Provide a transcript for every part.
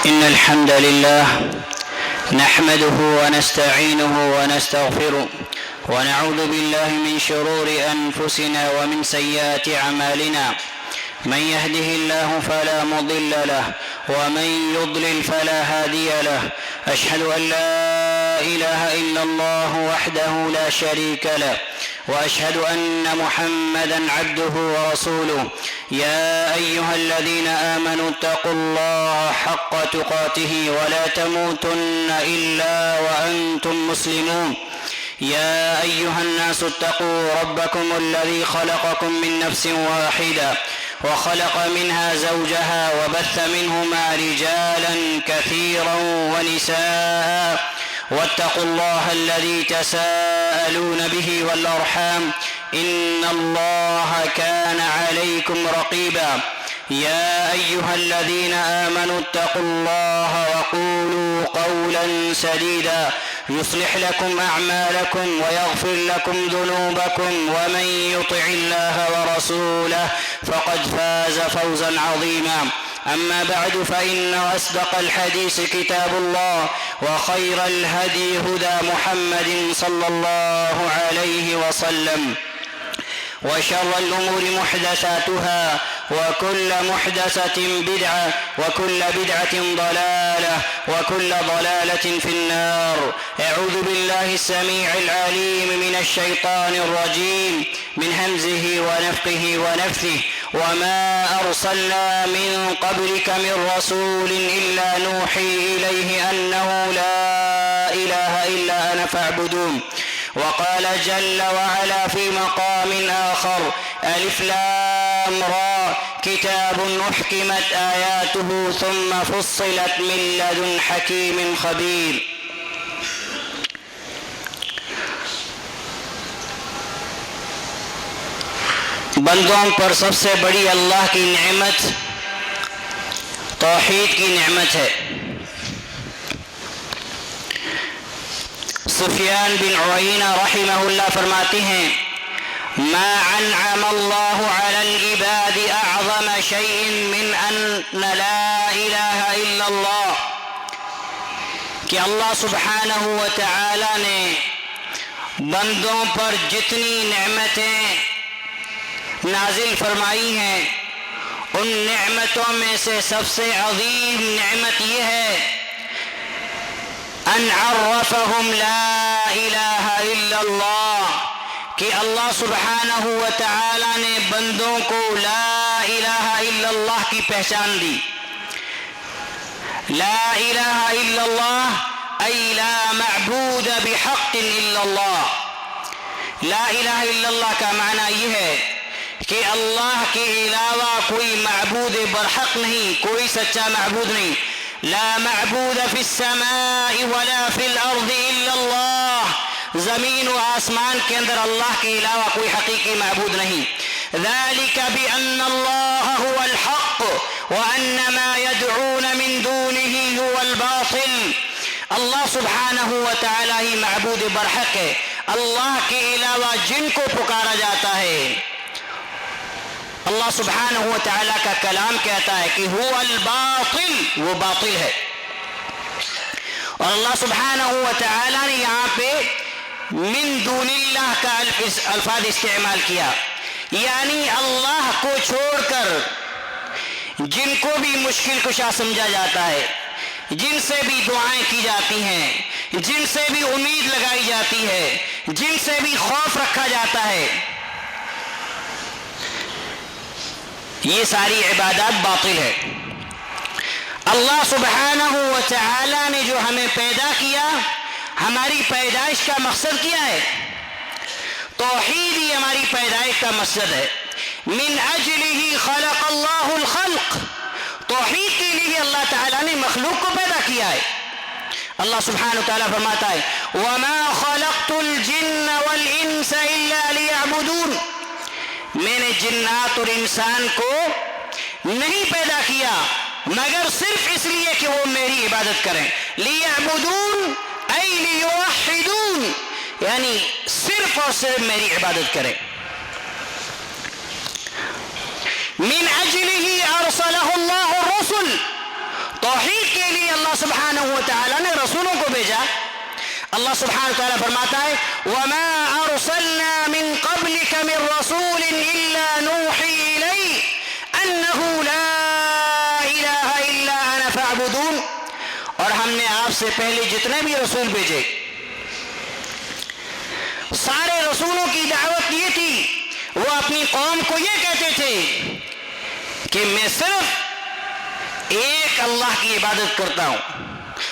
إن الحمد لله نحمده ونستعينه ونستغفره ونعوذ بالله من شرور أنفسنا ومن سيئات أعمالنا. من يهده الله فلا مضل له ومن يضلل فلا هادي له. أشهد أن لا إله إلا الله وحده لا شريك له وأشهد أن محمدا عبده ورسوله. يا أيها الذين آمنوا اتقوا الله حق تقاته ولا تموتن إلا وأنتم مسلمون. يا أيها الناس اتقوا ربكم الذي خلقكم من نفس واحدة وخلق منها زوجها وبث منهما رجالا كثيرا ونساء واتقوا الله الذي تساءلون به والأرحام إن الله كان عليكم رقيبا. يا أيها الذين آمنوا اتقوا الله وقولوا قولا سديدا يصلح لكم أعمالكم ويغفر لكم ذنوبكم ومن يطع الله ورسوله فقد فاز فوزا عظيما. أما بعد فإن أصدق الحديث كتاب الله وخير الهدي هدى محمد صلى الله عليه وسلم وشر الأمور محدثاتها وكل محدثة بدعة وكل بدعة ضلالة وكل ضلالة في النار. أعوذ بالله السميع العليم من الشيطان الرجيم من همزه ونفخه ونفثه. وما أرسلنا من قبلك من رسول إلا نوحي إليه أنه لا إله إلا أنا فاعبدون. وقال جل وعلا في مقام آخر ألف لام را كتاب أحكمت آياته ثم فصلت من لدن حكيم خبير. بندوں پر سب سے بڑی اللہ کی نعمت توحید کی نعمت ہے. سفیان بن عیینہ رحمہ اللہ فرماتے ہیں ما انعم اللہ علی العباد اعظم شیء من ان لا الہ الا اللہ، کہ اللہ سبحانہ و تعالی نے بندوں پر جتنی نعمتیں نازل فرمائی ہیں ان نعمتوں میں سے سب سے عظیم نعمت یہ ہے ان عرفہم لا الہ الا اللہ، کہ اللہ سبحانہ و تعالی نے بندوں کو لا الہ الا اللہ کی پہچان دی. لا الہ الا اللہ ای لا معبود بحق الا اللہ. لا الہ الا اللہ کا معنی یہ ہے کہ اللہ کے علاوہ کوئی معبود برحق نہیں، کوئی سچا معبود نہیں. لا معبود فی السماء ولا فی الارض الا اللہ، زمین و آسمان کے اندر اللہ کے علاوہ کوئی حقیقی معبود نہیں. ذلك بأن الله هو الحق وأن ما يدعون من دونه هو الباطل. اللہ سبحانہ و تعالی ہی معبود برحق ہے. اللہ کے علاوہ جن کو پکارا جاتا ہے، اللہ سبحانہ و تعالیٰ کا کلام کہتا ہے کہ هو الباطل، وہ باطل ہے. اور اللہ سبحانہ و تعالیٰ نے یہاں پہ من دون اللہ کا الفاظ استعمال کیا، یعنی اللہ کو چھوڑ کر جن کو بھی مشکل کشا سمجھا جاتا ہے، جن سے بھی دعائیں کی جاتی ہیں، جن سے بھی امید لگائی جاتی ہے، جن سے بھی خوف رکھا جاتا ہے، یہ ساری عبادات باطل ہے. اللہ سبحانہ و تعالی نے جو ہمیں پیدا کیا، ہماری پیدائش کا مقصد کیا ہے؟ توحید ہی ہماری پیدائش کا مقصد ہے. من اجلہ خلق اللہ الخلق، توحید کے لیے اللہ تعالیٰ نے مخلوق کو پیدا کیا ہے. اللہ سبحانہ و تعالیٰ فرماتا ہے وَمَا خَلَقْتُ الْجِنَّ وَالْإِنسَ إِلَّا لِيَعْبُدُونَ، میں نے جنات اور انسان کو نہیں پیدا کیا مگر صرف اس لیے کہ وہ میری عبادت کریں. لیعبدون ای لیوحدون، یعنی صرف اور صرف میری عبادت کریں. من اجلہ ارسلہ اللہ الرسل، توحید کے لیے تعالیٰ نے رسولوں کو بھیجا. اللہ سبحانہ تعالیٰ فرماتا ہے وَمَا أَرْسَلْنَا مِن قَبْلِكَ مِن رَّسُولٍ إِلَّا نُوحِي إِلَيْهِ أَنَّهُ لَا إِلَٰهَ إِلَّا أَنَا فَاعْبُدُونِ. اور ہم نے آپ سے پہلے جتنے بھی رسول بھیجے سارے رسولوں کی دعوت یہ تھی، وہ اپنی قوم کو یہ کہتے تھے کہ میں صرف ایک اللہ کی عبادت کرتا ہوں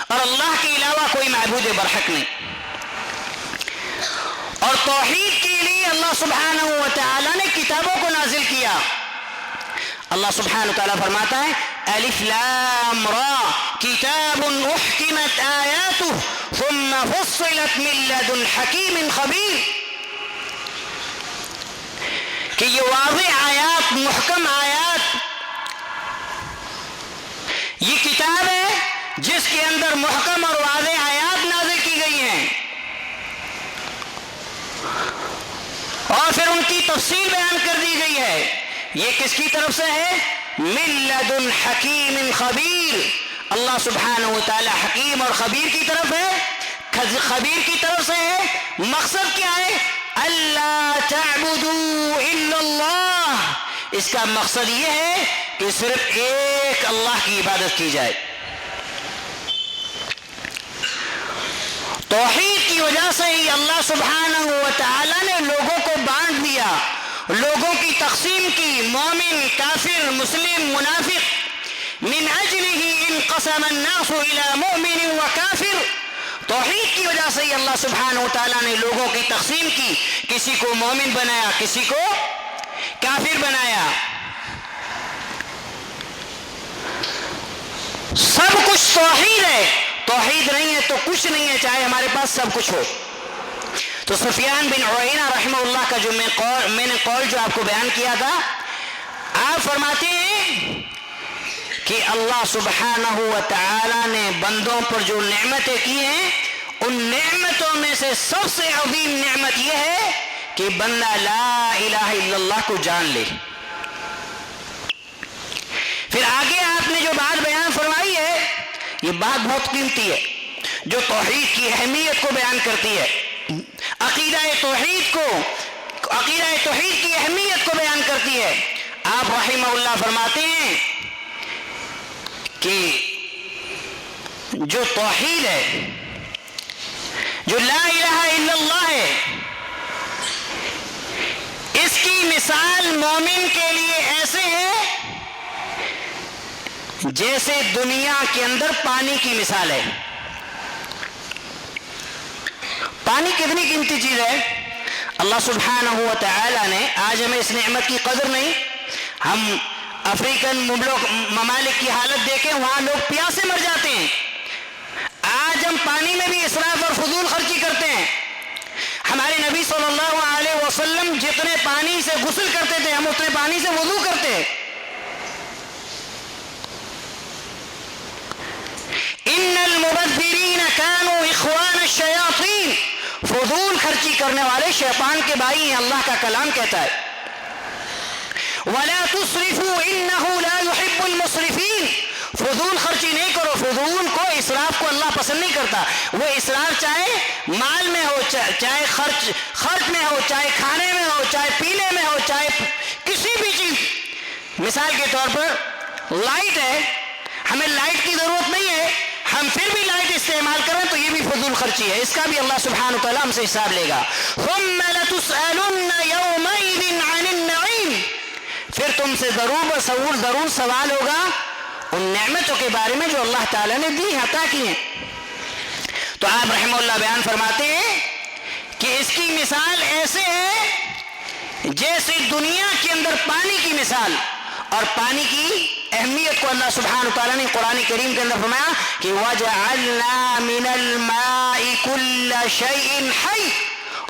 اور اللہ کے علاوہ کوئی معبود برحق نہیں. اور توحید کے لیے اللہ سبحانہ و تعالی نے کتابوں کو نازل کیا. اللہ سبحانہ و تعالی فرماتا ہے الف لام را کتاب احکمت آیاتہ ثم فصلت من لدن حکیم خبیر. کہ یہ واضح آیات، محکم آیات، یہ کتاب ہے جس کے اندر محکم اور واضح آیات نازل کی گئی ہیں اور پھر ان کی تفصیل بیان کر دی گئی ہے. یہ کس کی طرف سے ہے؟ من لدن حکیم خبیر. اللہ سبحانہ و تعالی حکیم اور خبیر کی طرف ہے، خبیر کی طرف سے ہے. مقصد کیا ہے؟ اللہ تعبدوا الا اللہ. اس کا مقصد یہ ہے کہ صرف ایک اللہ کی عبادت کی جائے. توحید کی وجہ سے ہی اللہ سبحانہ و تعالی نے لوگوں کو بانٹ دیا، لوگوں کی تقسیم کی، مومن، کافر، مسلم، منافق. من اجلہ انقسم الناس الى مؤمن و کافر. توحید کی وجہ سے ہی اللہ سبحانہ و تعالیٰ نے لوگوں کی تقسیم کی، کسی کو مومن بنایا، کسی کو کافر بنایا. سب کچھ توحید ہے، توحید نہیں ہے تو کچھ نہیں ہے، چاہے ہمارے پاس سب کچھ ہو. تو سفیان بن عیینہ رحمہ اللہ کا جو میں نے قول جو آپ کو بیان کیا تھا، آپ فرماتے ہیں کہ اللہ سبحانہ و تعالی نے بندوں پر جو نعمتیں کی ہیں، ان نعمتوں میں سے سب سے عظیم نعمت یہ ہے کہ بندہ لا الہ الا اللہ کو جان لے. پھر آگے آپ نے جو بات بیان فرمائی ہے، یہ بات بہت قیمتی ہے جو توحید کی اہمیت کو بیان کرتی ہے، عقیدہ توحید کی اہمیت کو بیان کرتی ہے. آپ رحمہ اللہ فرماتے ہیں کہ جو توحید ہے، جو لا الہ الا اللہ ہے، اس کی مثال مومن کے لیے ایسے ہے جیسے دنیا کے اندر پانی کی مثال ہے. پانی کتنی قیمتی چیز ہے. اللہ سبحانہ و تعالی نے آج ہمیں اس نعمت کی قدر نہیں. ہم افریقن ممالک کی حالت دیکھیں، وہاں لوگ پیاسے مر جاتے ہیں. آج ہم پانی میں بھی اسراف اور فضول خرچی کرتے ہیں. ہمارے نبی صلی اللہ علیہ وسلم جتنے پانی سے غسل کرتے تھے، ہم اتنے پانی سے وضو کرتے ہیں. ان المبذرین کانوا اخوان الشیاطین. فضول خرچی کرنے والے شیطان کے بھائی ہیں، اللہ کا کلام کہتا ہے. وَلَا تُسْرِفُوا إِنَّهُ لَا يُحِبُّ الْمُسْرِفِينَ. فضول خرچی نہیں کرو. فضول کو، اسراف کو اللہ پسند نہیں کرتا. وہ اسراف چاہے مال میں ہو، چاہے خرچ میں ہو، چاہے کھانے میں ہو، چاہے پینے میں ہو، چاہے کسی بھی چیز. مثال کے طور پر لائٹ ہے، ہمیں لائٹ کی ضرورت نہیں ہے، ہم پھر بھی لائٹ استعمال کریں تو یہ بھی فضول خرچی ہے. اس کا بھی اللہ سبحانہ و تعالیٰ ہم سے حساب لے گا. ثُمَّ لَتُسْأَلُنَّ يَوْمَئِذٍ عَنِ النَّعِيمِ. پھر تم سے ضرور سوال ہوگا ان نعمتوں کے بارے میں جو اللہ تعالیٰ نے دی، عطا کی ہیں. تو آپ رحمہ اللہ بیان فرماتے ہیں کہ اس کی مثال ایسے ہے جیسے دنیا کے اندر پانی کی مثال. اور پانی کی اہمیت کو اللہ سبحانہ وتعالیٰ نے قرآن کریم کے اندر فرمایا کہ وَجَعَلْنَا مِنَ الْمَاءِ كُلَّ شَيْءٍ حَيٍّ.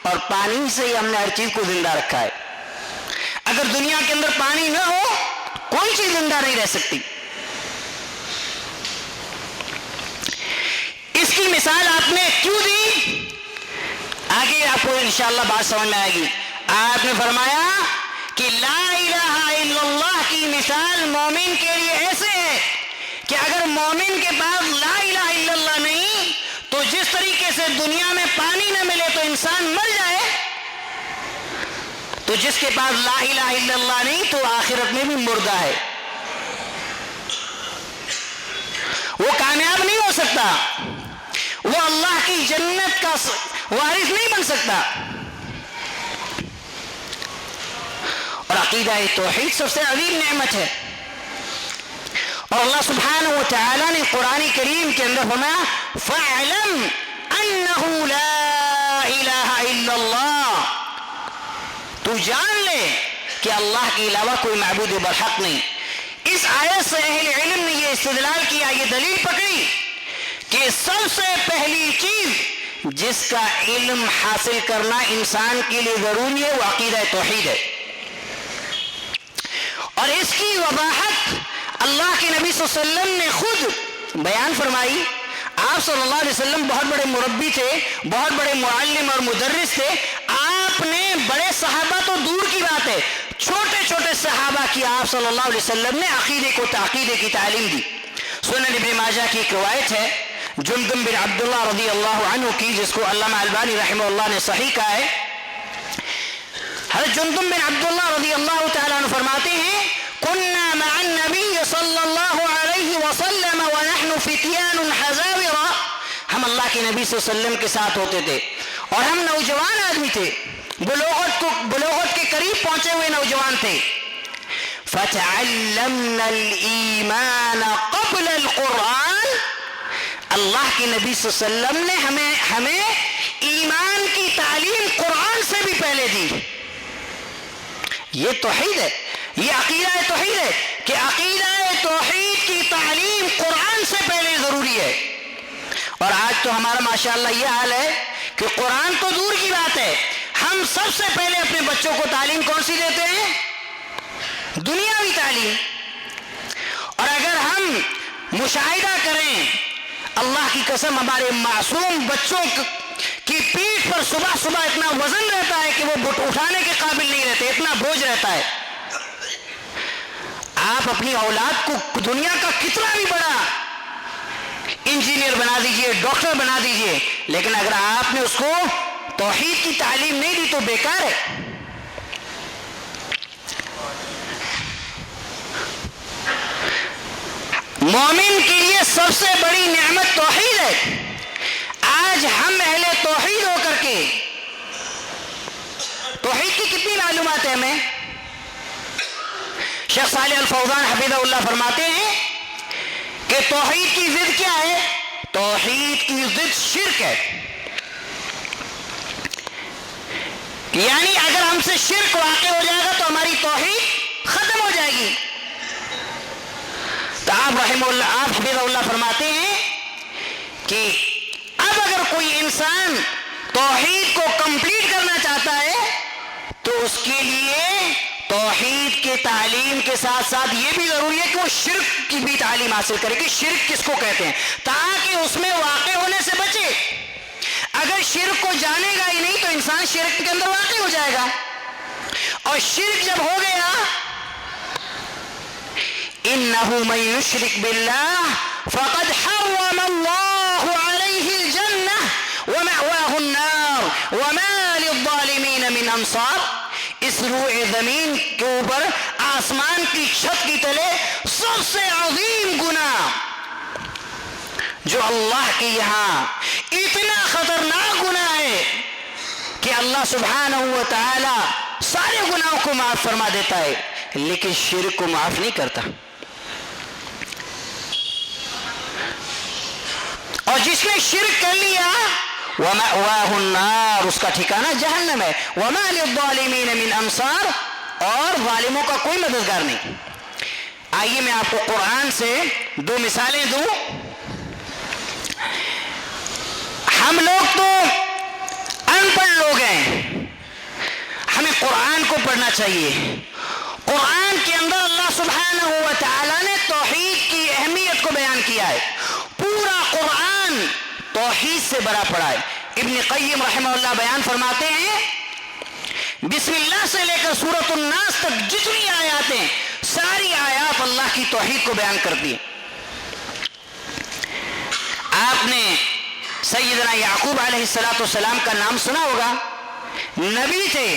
اور پانی سے ہی ہم نے ہر چیز کو زندہ رکھا ہے. اگر دنیا کے اندر پانی نہ ہو کوئی چیز زندہ نہیں رہ سکتی. اس کی مثال آپ نے کیوں دی؟ آگے آپ کو انشاءاللہ بات سمجھ میں آئے گی. آپ نے فرمایا کہ لا الہ الا اللہ کی مثال مومن کے لیے ایسے ہے کہ اگر مومن کے پاس لا الہ الا اللہ نہیں تو جس طریقے سے دنیا میں پانی نہ ملے تو انسان مر جائے، تو جس کے پاس لا الہ الا اللہ نہیں تو آخرت میں بھی مردہ ہے، وہ کامیاب نہیں ہو سکتا، وہ اللہ کی جنت کا وارث نہیں بن سکتا۔ اور عقیدہ توحید سب سے عظیم نعمت ہے، اور اللہ سبحانہ و تعالی نے قرآن کریم کے اندر فرمایا فَاعْلَمْ أَنَّهُ لَا إِلَهَ إِلَّا اللَّهُ، تو جان لے کہ اللہ کے علاوہ کوئی معبود برحق نہیں۔ اس آیت سے اہل علم نے یہ استدلال کیا، یہ دلیل پکڑی کہ سب سے پہلی چیز جس کا علم حاصل کرنا انسان کے لیے ضروری ہے وہ عقیدہ توحید ہے، اور اس کی وضاحت اللہ کے نبی صلی اللہ علیہ وسلم نے خود بیان فرمائی۔ آپ صلی اللہ علیہ وسلم بہت بڑے مربی تھے، بہت بڑے معلم اور مدرس تھے، آپ نے بڑے صحابہ تو دور کی بات ہے، چھوٹے چھوٹے صحابہ کی آپ صلی اللہ علیہ وسلم نے عقیدے کی تعلیم دی۔ سنن ابن ماجہ کی ایک روایت ہے جندب بن عبداللہ رضی اللہ عنہ کی، جس کو علامہ البانی رحمہ اللہ نے صحیح کہا ہے۔ حضرت جندب بن عبداللہ رضی اللہ تعالیٰ عنہ فرماتے ہیں كنا مع النبي صلى الله عليه وسلم ونحن فتيان حزاورا، ہم اللہ کے نبی صلی اللہ علیہ وسلم کے ساتھ ہوتے تھے اور ہم نوجوان آدمی تھے، بلوغت کے قریب پہنچے ہوئے نوجوان تھے۔ فتعلمنا الایمان قبل القرآن، اللہ کے نبی صلی اللہ علیہ وسلم نے ہمیں ایمان کی تعلیم قرآن سے بھی پہلے دی۔ یہ توحید ہے، یہ عقیدہ توحید ہے کہ عقیدہ توحید کی تعلیم قرآن سے پہلے ضروری ہے۔ اور آج تو ہمارا ماشاءاللہ یہ حال ہے کہ قرآن تو دور کی بات ہے، ہم سب سے پہلے اپنے بچوں کو تعلیم کون سی دیتے ہیں؟ دنیاوی تعلیم۔ اور اگر ہم مشاہدہ کریں، اللہ کی قسم ہمارے معصوم بچوں کی پیٹھ پر صبح صبح اتنا وزن رہتا ہے کہ وہ اٹھانے کے قابل نہیں رہتے، اتنا بوجھ رہتا ہے۔ آپ اپنی اولاد کو دنیا کا کتنا بھی بڑا انجینئر بنا دیجئے، ڈاکٹر بنا دیجئے، لیکن اگر آپ نے اس کو توحید کی تعلیم نہیں دی تو بیکار ہے۔ مومن کے لیے سب سے بڑی نعمت توحید ہے۔ آج ہم اہل توحید ہو کر کے توحید کی کتنی معلومات ہے ہمیں؟ شیخ صالح الفوزان حفظہ اللہ فرماتے ہیں کہ توحید کی ضد کیا ہے؟ توحید کی ضد شرک ہے، یعنی اگر ہم سے شرک واقع ہو جائے گا تو ہماری توحید ختم ہو جائے گی۔ تو آپ حفظہ اللہ فرماتے ہیں کہ اب اگر کوئی انسان توحید کو کمپلیٹ کرنا چاہتا ہے تو اس کے لیے توحید کے تعلیم کے ساتھ ساتھ یہ بھی ضروری ہے کہ وہ شرک کی بھی تعلیم حاصل کرے کہ شرک کس کو کہتے ہیں، تاکہ اس میں واقع ہونے سے بچے۔ اگر شرک کو جانے گا ہی نہیں تو انسان شرک کے اندر واقع ہو جائے گا، اور شرک جب ہو گیا إِنَّهُ مَن يُشْرِكْ بِاللَّهِ فَقَدْ حَرَّمَ اللَّهُ عَلَيْهِ الْجَنَّةَ وَمَأْوَاهُ النَّارُ وَمَا لِلظَّالِمِينَ مِنْ أَنصَارٍ۔ اس روح زمین کے اوپر آسمان کی چھت کی تلے سب سے عظیم گناہ جو اللہ کے یہاں اتنا خطرناک گناہ ہے کہ اللہ سبحانہ و تعالی سارے گناہوں کو معاف فرما دیتا ہے لیکن شرک کو معاف نہیں کرتا۔ اور جس نے شرک کر لیا وَمَأْوَاهُ النَّارُ، اس کا ٹھکانہ جہنم ہے، وَمَا لِلظَّالِمِينَ مِنْ أَنصَارٍ، اور ظالموں کا کوئی مددگار نہیں۔ آئیے میں آپ کو قرآن سے دو مثالیں دوں۔ ہم لوگ تو ان پڑھ لوگ ہیں، ہمیں قرآن کو پڑھنا چاہیے۔ قرآن کے اندر اللہ سبحانہ و تعالی نے توحید کی اہمیت کو بیان کیا ہے، پورا قرآن توحید سے بھرا پڑا ہے۔ ابن قیم رحمہ اللہ بیان فرماتے ہیں بسم اللہ سے لے کر سورۃ الناس تک جتنی آیات ہیں ساری آیات اللہ کی توحید کو بیان کرتی ہیں۔ آپ نے سیدنا یعقوب علیہ السلام کا نام سنا ہوگا. نبی تھے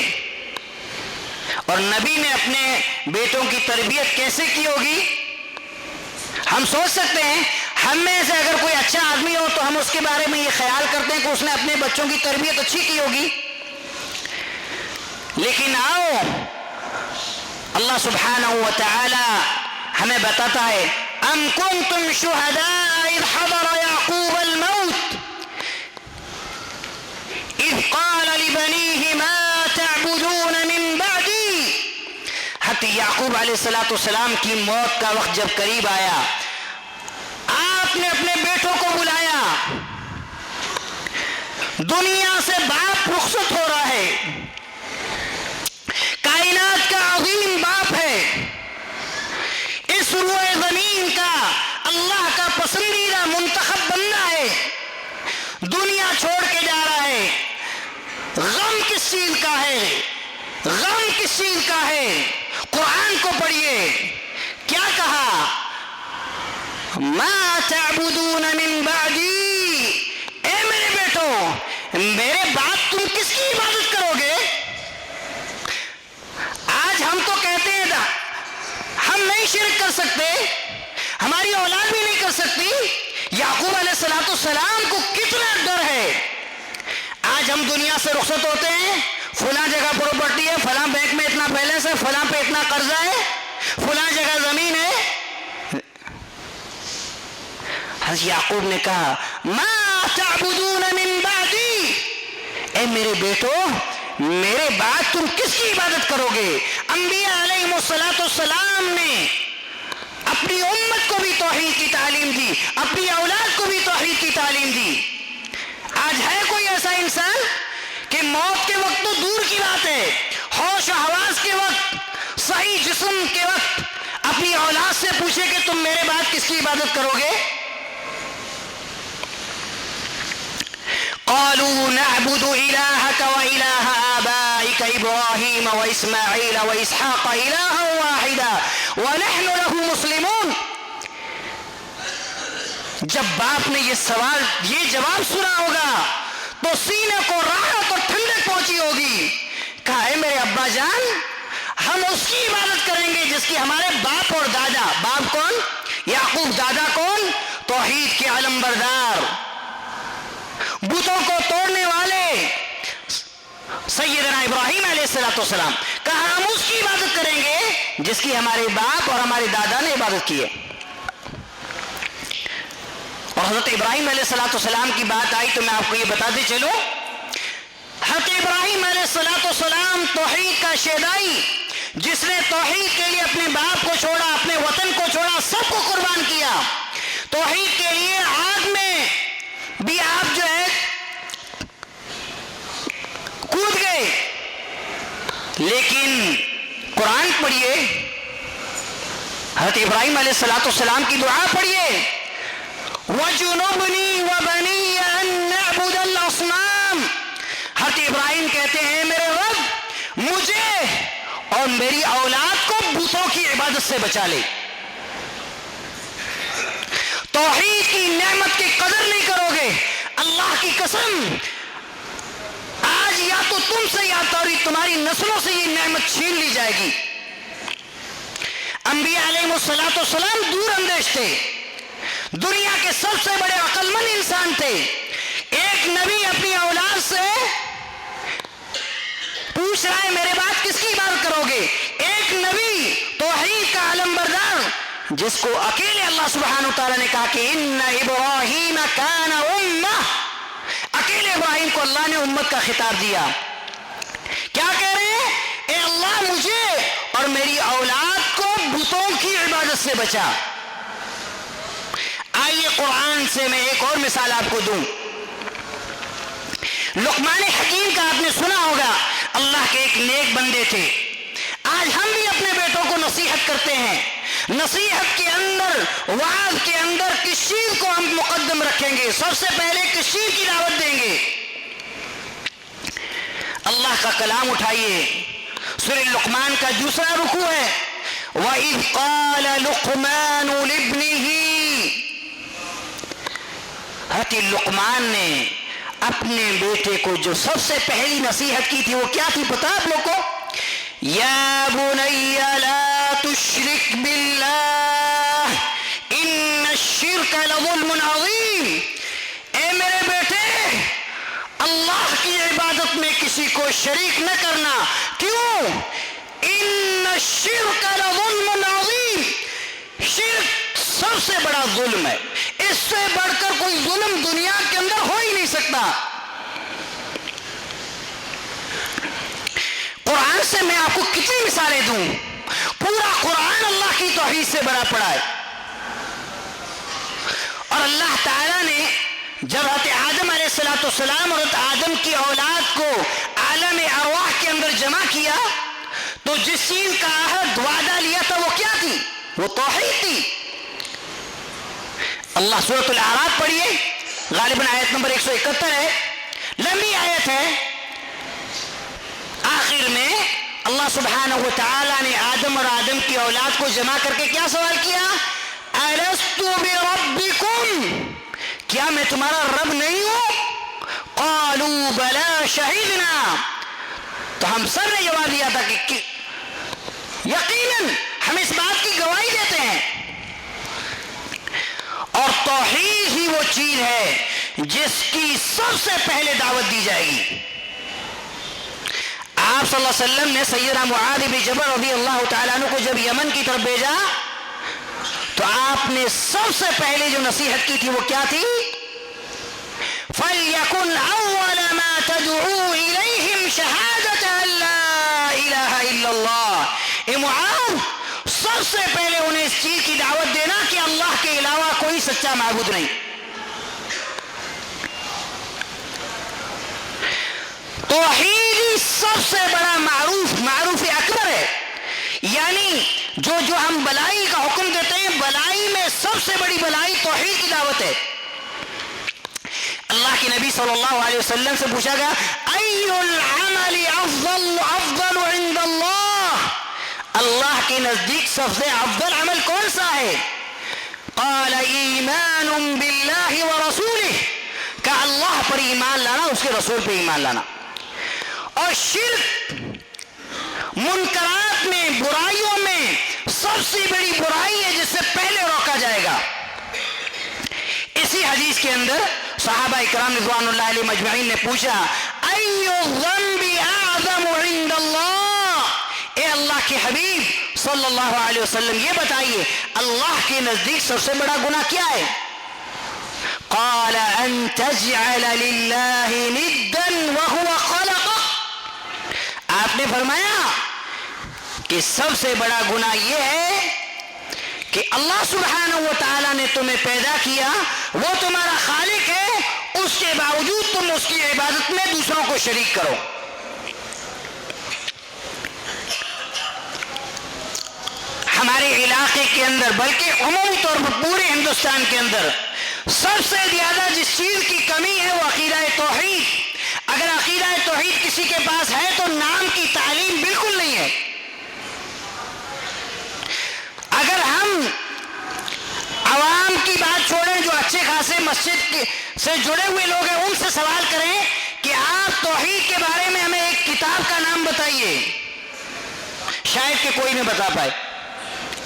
اور نبی نے اپنے بیٹوں کی تربیت کیسے کی ہوگی؟ ہم سوچ سکتے ہیں ہم میں سے اگر کوئی اچھا آدمی ہو تو ہم اس کے بارے میں یہ خیال کرتے ہیں کہ اس نے اپنے بچوں کی تربیت اچھی کی ہوگی. لیکن آؤ اللہ سبحانہ و تعالی ہمیں بتاتا ہے ام کنتم شہداء اذ حضر یعقوب الموت اذ قال لبنیہ ما تعبدون من بعدی. حتی یعقوب علیہ السلام کی موت کا وقت جب قریب آیا آپ نے اپنے بیٹوں کو بلایا. دنیا سے باپ رخصت ہو رہا ہے, کائنات کا عظیم باپ ہے, اس روئے زمین کا اللہ کا پسندیدہ منتخب بندہ ہے, دنیا چھوڑ کے جا رہا ہے. غم کس چیز کا ہے؟ غم کس چیز کا ہے؟ قرآن کو پڑھیے, کیا کہا؟ ما تعبدون من بعدی, اے میرے بیٹو میرے بعد تم کس کی عبادت کرو گے؟ آج ہم تو کہتے ہیں ہم نہیں شرک کر سکتے, ہماری اولاد بھی نہیں کر سکتی. یعقوب علیہ السلام کو کتنا ڈر ہے. آج ہم دنیا سے رخصت ہوتے ہیں, فلاں جگہ پراپرٹی ہے, فلاں بینک میں اتنا بیلنس ہے, فلاں پہ اتنا قرضہ ہے, فلاں جگہ زمین ہے. حضرت یعقوب نے کہا ما تعبدون من بعدی, اے میرے بیٹو میرے بعد تم کس کی عبادت کرو گے؟ انبیاء علیہ السلام نے اپنی امت کو بھی توحید کی تعلیم دی, اپنی اولاد کو بھی توحید کی تعلیم دی. آج ہے کوئی ایسا انسان کہ موت کے وقت تو دور کی بات ہے, ہوش و حواس کے وقت, صحیح جسم کے وقت اپنی اولاد سے پوچھے کہ تم میرے بعد کس کی عبادت کرو گے؟ قالوا نعبد إلهك وإله آبائك إبراهيم وإسماعيل وإسحاق إلها واحدا ونحن له مسلمون. جب باپ نے یہ جواب سنا ہوگا تو سینے کو راحت اور ٹھنڈک پہنچی ہوگی. کہا ہے میرے ابا جان ہم اس کی عبادت کریں گے جس کی ہمارے باپ اور دادا, باپ کون؟ یعقوب, دادا کون؟ توحید کے علم بردار, بتوں کو توڑنے والے سیدنا ابراہیم علیہ السلام. کہا ہم اس کی عبادت کریں گے جس کی ہمارے باپ اور ہمارے دادا نے عبادت کی ہے. اور حضرت ابراہیم علیہ السلام کی بات آئی تو میں آپ کو یہ بتاتے چلوں, حضرت ابراہیم علیہ السلام توحید کا شیدائی, جس نے توحید کے لیے اپنے باپ کو چھوڑا, اپنے وطن کو چھوڑا, سب کو قربان کیا. توحید کے لیے آگ میں بھی آپ جو ہے کود گئے. لیکن قرآن پڑھیے, حضرت ابراہیم علیہ السلام کی دعا پڑھیے, وَجُنُبْنِي وَبَنِيَّ أَن نَعْبُدَ الْأَصْنَامَ. حضرت ابراہیم کہتے ہیں میرے رب مجھے اور میری اولاد کو بتوں کی عبادت سے بچا لے. توحید کی نعمت کی قدر نہیں کرو گے, اللہ کی قسم آج یا تو تم سے یا تمہاری نسلوں سے یہ نعمت چھین لی جائے گی. انبیاء علیہ السلام دور اندیش تھے, دنیا کے سب سے بڑے عقل مند انسان تھے. ایک نبی اپنی اولاد سے پوچھ رہا ہے میرے بعد کس کی عبادت کرو گے؟ ایک نبی توحید کا علم بردار جس کو اکیلے اللہ سبحانہ وتعالی نے کہا کہ ان ابراہیم کان امہ, اکیلے ابراہیم کو اللہ نے امت کا خطاب دیا. کیا کہہ رہے ہیں؟ اے اللہ مجھے اور میری اولاد کو بتوں کی عبادت سے بچا. آئیے قرآن سے میں ایک اور مثال آپ کو دوں. لقمان حکیم کا آپ نے سنا ہوگا, اللہ کے ایک نیک بندے تھے. آج ہم بھی اپنے بیٹوں کو نصیحت کرتے ہیں. نصیحت کے اندر, وعظ کے اندر کس چیز کو ہم مقدم رکھیں گے؟ سب سے پہلے کس چیز کی دعوت دیں گے؟ اللہ کا کلام اٹھائیے, سورہ لقمان کا دوسرا رکوع ہے, وَإِذْ قَالَ لُقْمَانُ لِابْنِهِ. حضرت کہ لقمان نے اپنے بیٹے کو جو سب سے پہلی نصیحت کی تھی وہ کیا تھی پتا آپ لوگ کو؟ یا بنی لا تشرک باللہ ان الشرک لظلم عظیم، اے میرے بیٹے اللہ کی عبادت میں کسی کو شریک نہ کرنا، کیوں؟ ان الشرک لظلم عظیم، شرک سب سے بڑا ظلم ہے، اس سے بڑھ کر کوئی ظلم دنیا کے اندر ہو ہی نہیں سکتا۔ قرآن سے میں آپ کو کتنی مثالیں دوں، پورا قرآن اللہ کی توحید سے بھرا پڑا ہے۔ اور اللہ تعالیٰ نے جب حضرت آدم علیہ السلام اور حضرت آدم کی اولاد کو عالم ارواح کے اندر جمع کیا تو جس چیز کا عہد وعدہ لیا تھا وہ کیا تھی؟ وہ توحید تھی۔ اللہ سورۃ الاعراف پڑھیے، غالباً آیت نمبر 171 ہے، لمبی آیت ہے۔ آخر میں اللہ سبحانہ و تعالیٰ نے آدم اور آدم کی اولاد کو جمع کر کے کیا سوال کیا؟ الست بربکم، کیا میں تمہارا رب نہیں ہوں؟ قالوا بلا شہدنا، تو ہم سب نے جواب دیا تھا کہ یقیناً ہم اس بات کی گواہی دیتے ہیں۔ اور توحید ہی وہ چیز ہے جس کی سب سے پہلے دعوت دی جائے گی۔ آپ صلی اللہ علیہ وسلم نے سیدنا معاذ بن جبل رضی اللہ تعالیٰ عنہ کو جب یمن کی طرف بھیجا تو آپ نے سب سے پہلے جو نصیحت کی تھی وہ کیا تھی؟ فَلْيَكُنْ أَوَّلَ مَا تَدْعُو إِلَيْهِمْ شَهَادَةَ أَن لَا إِلَهَ إِلَّا اللَّهِ، اے معاذ سب سے پہلے انہیں اس چیز کی دعوت دینا کہ اللہ کے علاوہ کوئی سچا معبود نہیں۔ توحید ہی سب سے بڑا معروف اکبر ہے، یعنی جو ہم بلائی کا حکم دیتے ہیں، بلائی میں سب سے بڑی بلائی توحید کی دعوت ہے۔ اللہ کے نبی صلی اللہ علیہ وسلم سے پوچھا گیا ای العمل افضل عند اللہ، اللہ کے نزدیک سب سے افضل عمل کون سا ہے؟ قال ایمان باللہ ورسولہ، کہ اللہ پر ایمان لانا، اس کے رسول پر ایمان لانا۔ اور شرک منکرات میں، برائیوں میں سب سے بڑی برائی ہے جس سے پہلے روکا جائے گا۔ اسی حدیث کے اندر صحابہ اکرام رضوان اللہ علیہ مجمعین نے پوچھا ای الذنب اعظم عند اللہ، اے اللہ کے حبیب صلی اللہ علیہ وسلم یہ بتائیے اللہ کے نزدیک سب سے بڑا گناہ کیا ہے؟ قال ان تجعل للہ ندا وهو خلقک، آپ نے فرمایا کہ سب سے بڑا گناہ یہ ہے کہ اللہ سبحانہ و تعالیٰ نے تمہیں پیدا کیا، وہ تمہارا خالق ہے، اس کے باوجود تم اس کی عبادت میں دوسروں کو شریک کرو۔ ہمارے علاقے کے اندر بلکہ عمومی طور پر پورے ہندوستان کے اندر سب سے زیادہ جس چیز کی کمی ہے وہ عقیدہ توحید۔ اگر عقیدہ توحید کسی کے پاس ہے تو نام کی تعلیم بالکل نہیں ہے۔ اگر ہم عوام کی بات چھوڑیں، جو اچھے خاصے مسجد سے جڑے ہوئے لوگ ہیں، ان سے سوال کریں کہ آپ توحید کے بارے میں ہمیں ایک کتاب کا نام بتائیے، شاید کہ کوئی نہ بتا پائے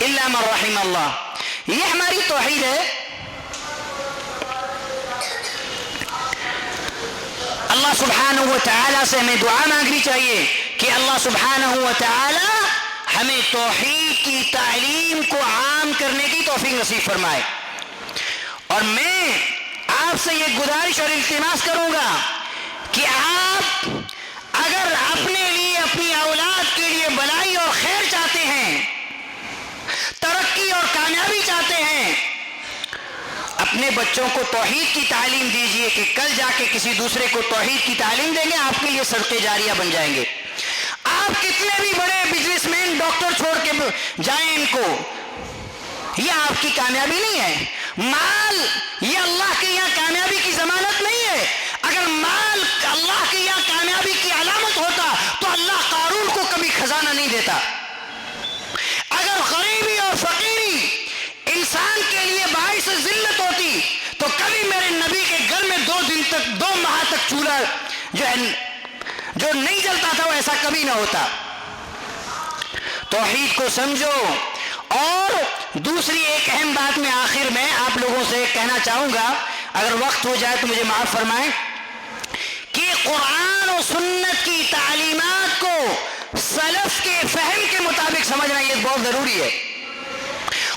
الا من رحم اللہ۔ یہ ہماری توحید ہے۔ اللہ سبحانہ و تعالیٰ سے ہمیں دعا مانگنی چاہیے کہ اللہ سبحانہ و تعالیٰ ہمیں توحید کی تعلیم کو عام کرنے کی توفیق نصیب فرمائے۔ اور میں آپ سے یہ گزارش اور التماس کروں گا کہ آپ اگر اپنے لیے، اپنی اولاد کے لیے بلائی اور خیر چاہتے ہیں، ترقی اور کامیابی چاہتے ہیں، اپنے بچوں کو توحید کی تعلیم دیجئے کہ کل جا کے کسی دوسرے کو توحید کی تعلیم دیں گے، آپ کے لیے صدقے جاریہ بن جائیں گے۔ آپ کتنے بھی بڑے بزنس مین، ڈاکٹر چھوڑ کے جائیں ان کو، یہ آپ کی کامیابی نہیں ہے۔ مال یہ اللہ کے یہاں کامیابی کی ضمانت نہیں ہے۔ اگر مال اللہ کے یہاں کامیابی کی علامت ہوتا تو اللہ قارون کو کبھی خزانہ نہیں دیتا۔ اگر غریبی اور فقیری انسان کے لیے باعث ذلت ہوتی تو کبھی میرے نبی کے گھر چولہا جو نہیں جلتا تھا وہ ایسا کبھی نہ ہوتا. توحید کو سمجھو. اور دوسری ایک اہم بات میں آخر میں آپ لوگوں سے کہنا چاہوں گا, اگر وقت ہو جائے تو مجھے معاف فرمائیں, کہ قرآن و سنت کی تعلیمات کو سلف کے فہم کے مطابق سمجھنا یہ بہت ضروری ہے.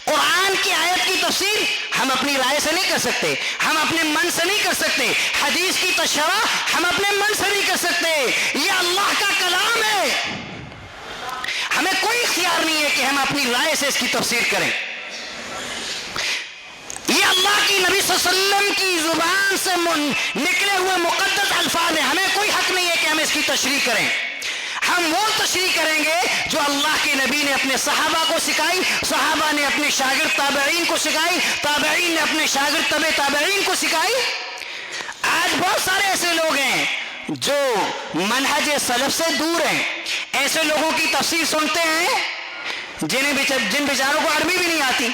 قرآن کی آیت کی تفسیر ہم اپنی رائے سے نہیں کر سکتے, ہم اپنے من سے نہیں کر سکتے. حدیث کی تشریح ہم اپنے من سے نہیں کر سکتے. یہ اللہ کا کلام ہے. ہمیں کوئی اختیار نہیں ہے کہ ہم اپنی رائے سے اس کی تفسیر کریں. یہ اللہ کی نبی صلی اللہ علیہ وسلم کی زبان سے نکلے ہوئے مقدس الفاظ ہیں. ہمیں کوئی حق نہیں ہے کہ ہم اس کی تشریح کریں. ہم وہ تشریح کریں گے جو اللہ کے نبی نے اپنے صحابہ کو سکھائی, صحابہ نے اپنے شاگرد تابعین کو سکھائی, تابعین نے اپنے شاگرد تبع تابعین کو سکھائی. آج بہت سارے ایسے لوگ ہیں جو منہج سلف سے دور ہیں. ایسے لوگوں کی تفسیر سنتے ہیں جن بیچاروں کو عربی بھی نہیں آتی.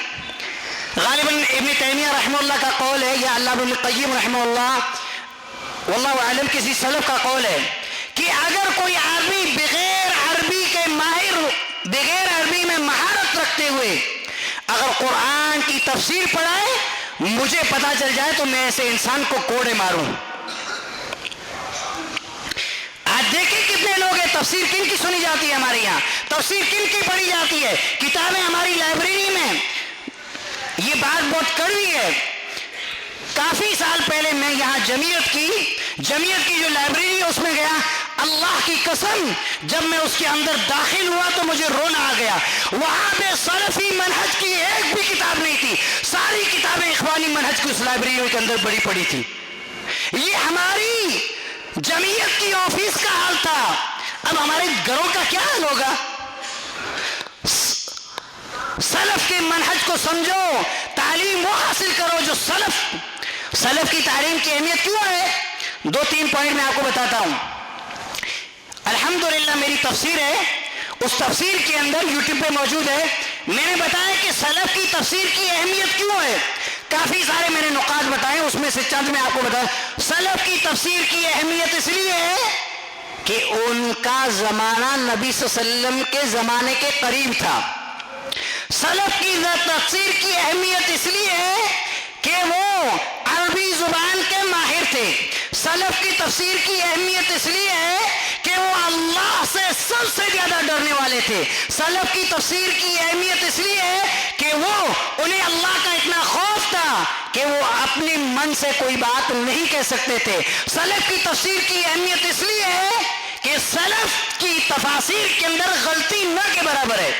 غالباً ابن تیمیہ رحمہ اللہ کا قول ہے یا علامہ ابن القیم رحمہ اللہ واللہ اعلم کسی سلف کا قول ہے کہ اگر کوئی آدمی بغیر عربی میں مہارت رکھتے ہوئے اگر قرآن کی تفسیر پڑھائے, مجھے پتا چل جائے تو میں ایسے انسان کو کوڑے ماروں. آج دیکھیں کتنے لوگ ہیں, تفسیر کن کی سنی جاتی ہے ہمارے یہاں, تفسیر کن کی پڑھی جاتی ہے, کتابیں ہماری لائبریری میں. یہ بات بہت کڑوی ہے. کافی سال پہلے میں یہاں جمعیت کی جو لائبریری ہے اس میں گیا. اللہ کی قسم جب میں اس کے اندر داخل ہوا تو مجھے رونا آ گیا. وہاں پہ سلفی منہج کی ایک بھی کتاب نہیں تھی. ساری کتابیں اخوانی منہج کی اس لائبریری کے اندر بڑی پڑی تھی. یہ ہماری جمعیت کی آفس کا حال تھا. اب ہمارے گھروں کا کیا حال ہوگا؟ سلف کے منہج کو سمجھو, تعلیم وہ حاصل کرو جو سلف کی تعلیم کی اہمیت کیوں ہے. 2-3 پوائنٹ میں آپ کو بتاتا ہوں. الحمدللہ میری تفسیر ہے, اس تفسیر کے اندر یوٹیوب پہ موجود ہے. میں نے بتایا کہ سلف کی تفسیر کی اہمیت کیوں ہے. کافی سارے میں نے نقاط بتائے, اس میں سے چند میں آپ کو بتایا. سلف کی تفسیر کی اہمیت اس لیے ہے کہ ان کا زمانہ نبی صلی اللہ علیہ وسلم کے زمانے کے قریب تھا. سلف کی تفسیر کی اہمیت اس لیے ہے کہ وہ عربی زبان کے ماہر تھے. سلف کی تفسیر کی اہمیت اس لیے ہے کہ وہ اللہ سے سب سے زیادہ ڈرنے والے تھے. سلف کی تفسیر کی اہمیت اس لیے ہے کہ انہیں اللہ کا اتنا خوف تھا کہ وہ اپنے من سے کوئی بات نہیں کہہ سکتے تھے. سلف کی تفسیر کی اہمیت اس لیے ہے کہ سلف کی تفاسیر کے اندر غلطی نہ کے برابر ہے.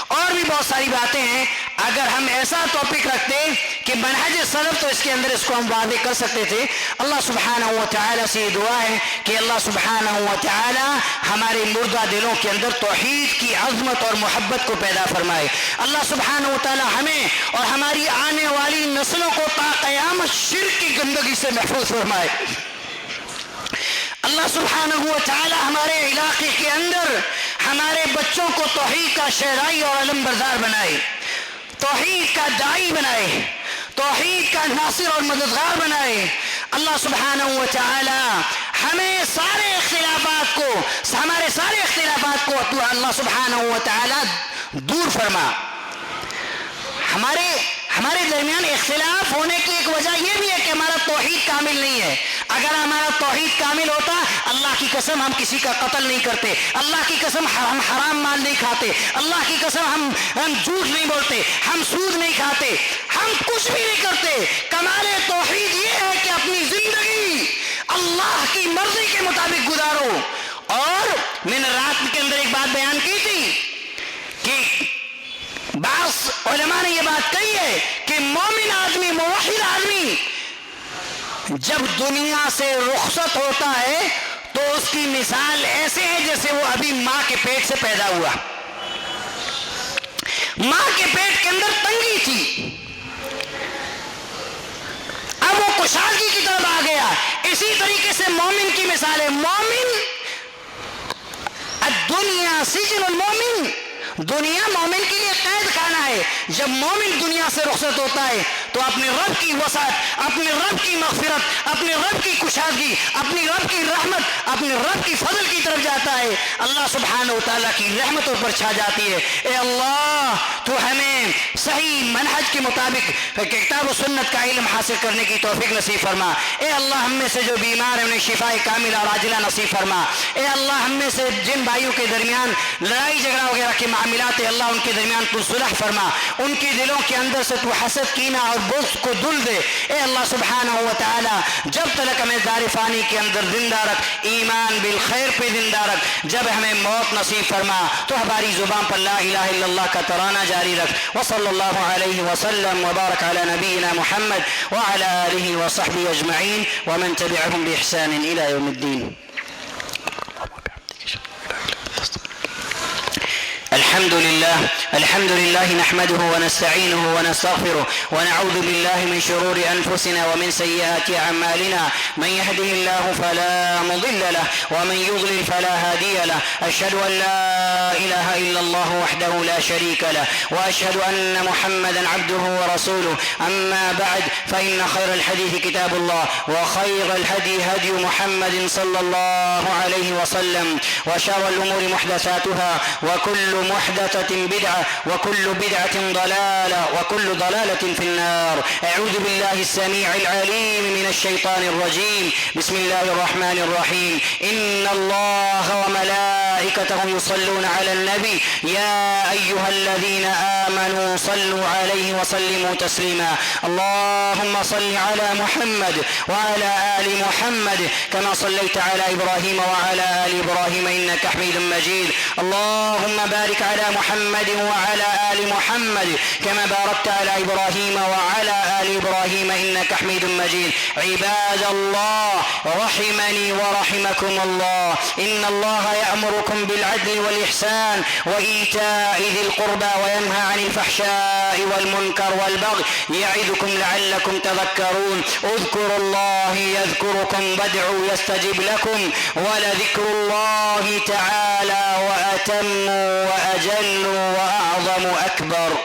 اور بھی بہت ساری باتیں ہیں. اگر ہم ایسا ٹاپک رکھتے کہ منہج سلف تو اس کے اندر اس کو ہم واضح کر سکتے تھے. اللہ سبحانہ و تعالیٰ سے یہ دعا ہے کہ اللہ سبحانہ و تعالیٰ ہمارے مردہ دلوں کے اندر توحید کی عظمت اور محبت کو پیدا فرمائے. اللہ سبحانہ و تعالیٰ ہمیں اور ہماری آنے والی نسلوں کو تا قیامت شرک کی گندگی سے محفوظ فرمائے. اللہ سبحانہ و تعالیٰ ہمارے علاقے کے اندر ہمارے بچوں کو توحید کا شہرائی اور علم بردار بنائے, توحید کا داعی بنائے, توحید کا ناصر اور مددگار بنائے. اللہ سبحانہ و تعالی ہمیں ہمارے سارے اختلافات کو اللہ سبحانہ و تعالی دور فرما. ہمارے درمیان اختلاف ہونے کی ایک وجہ یہ بھی ہے کہ ہمارا توحید کامل نہیں ہے. اگر ہمارا توحید کامل ہوتا, اللہ کی قسم ہم کسی کا قتل نہیں کرتے, اللہ کی قسم ہم حرام مال نہیں کھاتے, اللہ کی قسم ہم جھوٹ نہیں بولتے, ہم سود نہیں کھاتے, ہم کچھ بھی نہیں کرتے. کمال توحید یہ ہے کہ اپنی زندگی اللہ کی مرضی کے مطابق گزارو. اور میں نے رات کے اندر ایک بات بیان کی تھی کہ بعض علماء نے یہ بات کہی ہے کہ مومن آدمی, موحد آدمی جب دنیا سے رخصت ہوتا ہے تو اس کی مثال ایسے ہے جیسے وہ ابھی ماں کے پیٹ سے پیدا ہوا. ماں کے پیٹ کے اندر تنگی تھی, اب وہ کشادگی کی طرف آ گیا. اسی طریقے سے مومن کی مثال ہے. مومن الدنیا سجن المومن, دنیا مومن کے لیے قید خانہ ہے. جب مومن دنیا سے رخصت ہوتا ہے تو اپنے رب کی وسعت، اپنے رب کی مغفرت، اپنے رب کی کشادگی، اپنی رب کی رحمت، اپنے رب کی فضل کی طرف جاتا ہے، اللہ سبحانہ و تعالیٰ کی رحمتوں پر چھا جاتی ہے۔ اے اللہ تو ہمیں صحیح منہج کے مطابق کتاب و سنت کا علم حاصل کرنے کی توفیق نصیب فرما۔ اے اللہ ہم میں سے جو بیمار ہیں انہیں شفاء کاملہ اور عاجلہ نصیب فرما۔ اے اللہ ہم میں سے جن بھائیوں کے درمیان لڑائی جھگڑا وغیرہ کے معاملات ہیں، اللہ ان کے درمیان تو صلح فرما، ان کی دلوں کے اندر سے تو حسد، کینہ اور بغض کو دل دے۔ اے اللہ سبحانہ و تعالی جب تلک ہمیں دار فانی کے اندر زندہ رکھ، ایمان بالخیر پہ زندہ رکھ، جب ہمیں موت نصیب فرما تو ہماری زبان پر لا الہ الا اللہ کا ترانہ جاری رکھ۔ وصلی اللہ علیہ وسلم وبارک علی نبینا محمد وعلی آلہ وصحبہ اجمعین ومن تبعهم بإحسان إلى يوم الدين۔ الحمد لله نحمده ونستعينه ونستغفره ونعوذ بالله من شرور أنفسنا ومن سيئات أعمالنا، من يهده الله فلا مضل له ومن يضلل فلا هادي له، أشهد أن لا إله إلا الله وحده لا شريك له، وأشهد أن محمدا عبده ورسوله، أما بعد فإن خير الحديث كتاب الله، وخير الهدي هدي محمد صلى الله عليه وسلم، وشر الأمور محدثاتها، وكل محدثة بدعة، وكل بدعة ضلالة، وكل ضلالة في النار۔ أعوذ بالله السميع العليم من الشيطان الرجيم، بسم الله الرحمن الرحيم، إن الله وملائكته يصلون على النبي يا أيها الذين آمنوا صلوا عليه وسلموا تسليما، اللهم صل على محمد وعلى آل محمد كما صليت على إبراهيم وعلى آل إبراهيم إنك حميد مجيد، اللهم بارك على محمد وعلى آل محمد كما باركت على إبراهيم وعلى آل إبراهيم إنك حميد مجيد۔ عباد الله رحمني ورحمكم الله، إن الله يأمركم بالعدل والإحسان وإيتاء ذي القربى وينهى عن الفحشاء والمنكر والبغي يعظكم لعلكم تذكرون، اذكروا الله يذكركم وادعوا يستجب لكم، ولذكر الله تعالى وأتم وأجل وأعظم أكبر۔